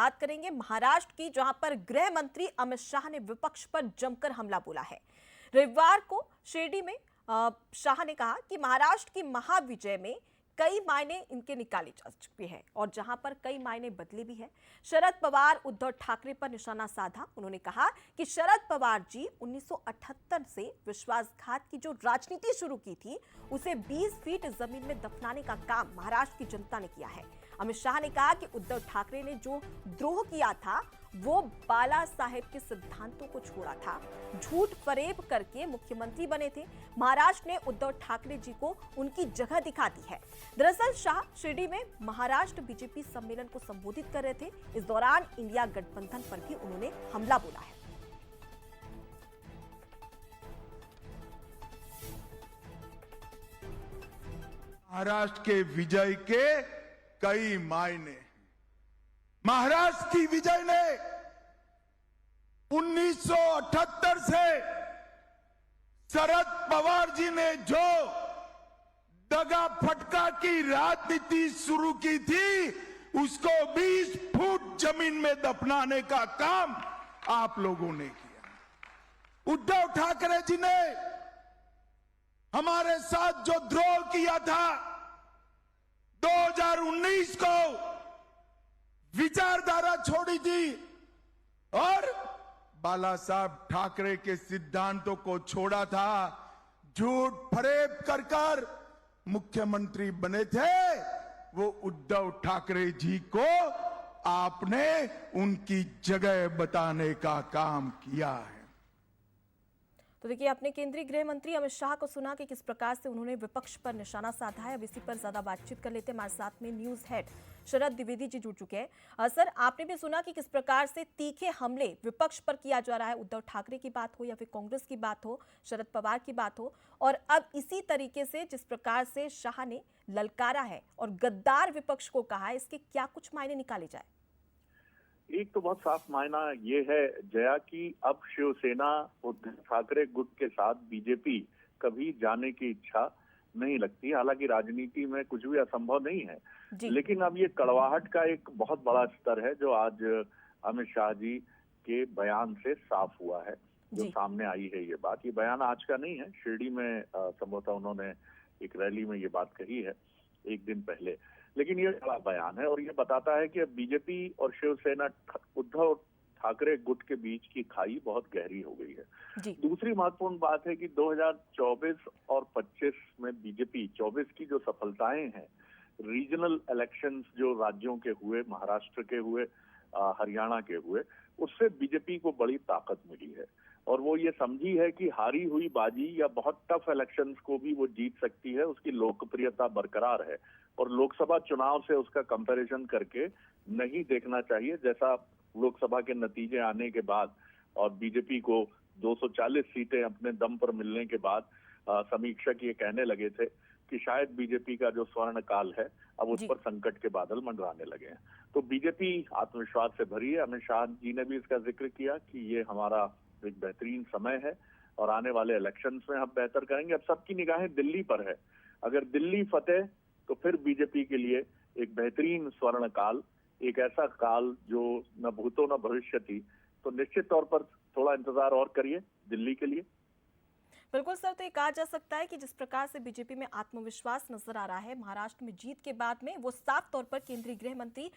बात करेंगे महाराष्ट्र की, जहां पर गृह मंत्री अमित शाह ने विपक्ष पर जमकर हमला बोला है। रविवार को शिरडी में शाह ने कहा कि महाराष्ट्र की महाविजय में कई मायने इनके निकाले जा चुके हैं और जहां पर कई मायने बदले भी हैं। शरद पवार उद्धव ठाकरे पर निशाना साधा। उन्होंने कहा कि शरद पवार जी 1978 से विश्वासघात की जो राजनीति शुरू की थी उसे 20 फीट जमीन में दफनाने का काम महाराष्ट्र की जनता ने किया है। अमित शाह ने कहा कि उद्धव ठाकरे ने जो द्रोह किया था वो बाला साहेब के सिद्धांतों को छोड़ा था, झूठ फरेब करके मुख्यमंत्री बने थे। महाराष्ट्र ने उद्धव ठाकरे जी को उनकी जगह दिखा दी है। दरअसल शाह शिरडी में महाराष्ट्र बीजेपी सम्मेलन को संबोधित कर रहे थे। इस दौरान इंडिया गठबंधन पर भी उन्होंने हमला बोला है। महाराष्ट्र के विजय के कई मायने। महाराष्ट्र की विजय ने 1978 से शरद पवार जी ने जो दगा फटका की राजनीति शुरू की थी उसको 20 फुट जमीन में दफनाने का काम आप लोगों ने किया। उद्धव ठाकरे जी ने हमारे साथ जो द्रोह किया था 2019 को विचारधारा छोड़ी थी और बाला साहब ठाकरे के सिद्धांतों को छोड़ा था, झूठ फरेब कर मुख्यमंत्री बने थे। वो उद्धव ठाकरे जी को आपने उनकी जगह बताने का काम किया है। तो देखिए, आपने केंद्रीय गृह मंत्री अमित शाह को सुना कि किस प्रकार से उन्होंने विपक्ष पर निशाना साधा है। अब इसी पर ज्यादा बातचीत कर लेते हैं। हमारे साथ में न्यूज हेड शरद द्विवेदी जी जुड़ चुके हैं। सर, आपने भी सुना कि किस प्रकार से तीखे हमले विपक्ष पर किया जा रहा है, उद्धव ठाकरे की बात हो या फिर कांग्रेस की बात हो, शरद पवार की बात हो, और अब इसी तरीके से जिस प्रकार से शाह ने ललकारा है और गद्दार विपक्ष को कहा है, इसके क्या कुछ मायने निकाले जाए? एक तो बहुत साफ मायना ये है जया कि अब शिवसेना उद्धव ठाकरे गुट के साथ बीजेपी कभी जाने की इच्छा नहीं लगती। हालांकि राजनीति में कुछ भी असंभव नहीं है, लेकिन अब ये कड़वाहट का एक बहुत बड़ा स्तर है जो आज अमित शाह जी के बयान से साफ हुआ है, जो सामने आई है। ये बात, ये बयान आज का नहीं है। शिरडी में संभवतः उन्होंने एक रैली में ये बात कही है एक दिन पहले, लेकिन ये बड़ा बयान है और ये बताता है कि अब बीजेपी और शिवसेना उद्धव ठाकरे गुट के बीच की खाई बहुत गहरी हो गई है। दूसरी महत्वपूर्ण बात है कि 2024 और 25 में बीजेपी 24 की जो सफलताएं हैं, रीजनल इलेक्शंस जो राज्यों के हुए, महाराष्ट्र के हुए, हरियाणा के हुए, उससे बीजेपी को बड़ी ताकत मिली है और वो ये समझी है कि हारी हुई बाजी या बहुत टफ इलेक्शंस को भी वो जीत सकती है। उसकी लोकप्रियता बरकरार है और लोकसभा चुनाव से उसका कंपैरिजन करके नहीं देखना चाहिए, जैसा लोकसभा के नतीजे आने के बाद और बीजेपी को 240 सीटें अपने दम पर मिलने के बाद समीक्षक ये कहने लगे थे कि शायद बीजेपी का जो स्वर्ण काल है अब उस पर संकट के बादल मंडराने लगे हैं। तो बीजेपी आत्मविश्वास से भरी है। अमित शाह जी ने भी इसका जिक्र किया कि ये हमारा एक बेहतरीन समय है और आने वाले इलेक्शंस में हम बेहतर करेंगे। अब सबकी निगाहें दिल्ली पर है। अगर दिल्ली फतेह तो फिर बीजेपी के लिए एक बेहतरीन स्वर्ण काल, एक ऐसा काल जो न भूतो न भविष्य थी। तो निश्चित तौर पर थोड़ा इंतजार और करिए दिल्ली के लिए। बिल्कुल सर, तो ये कहा जा सकता है कि जिस प्रकार से बीजेपी में आत्मविश्वास नजर आ रहा है महाराष्ट्र में जीत के बाद में, वो साफ तौर पर केंद्रीय गृह मंत्री